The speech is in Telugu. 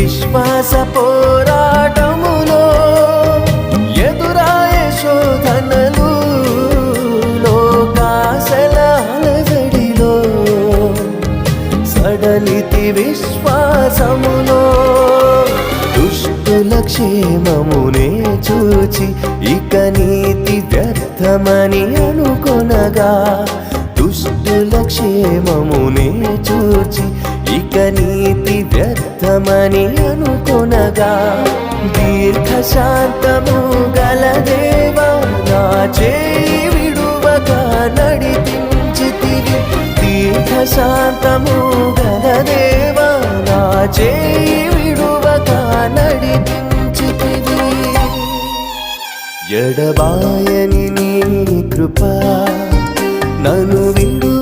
విశ్వాస పోరాటములో ఎదురాయే శోధనలు లోకాశల అలజడిలో సడలితి విశ్వాసములో దుష్టుల క్షేమమునే చూచి ఇక నీతి వ్యర్థమని అనుకొనగా దుష్టుల క్షేమమునే చూచి ఇక నీతి వ్యర్థమని అనుకొనగా దీర్ఘశాంతము గల దేవా నా చేయి విడువక నడిపించితివి దీర్ఘశాంతము గల దేవా నా చేయి విడువక నడిపించితివి ఎడబాయని నీ కృప నన్ను విడు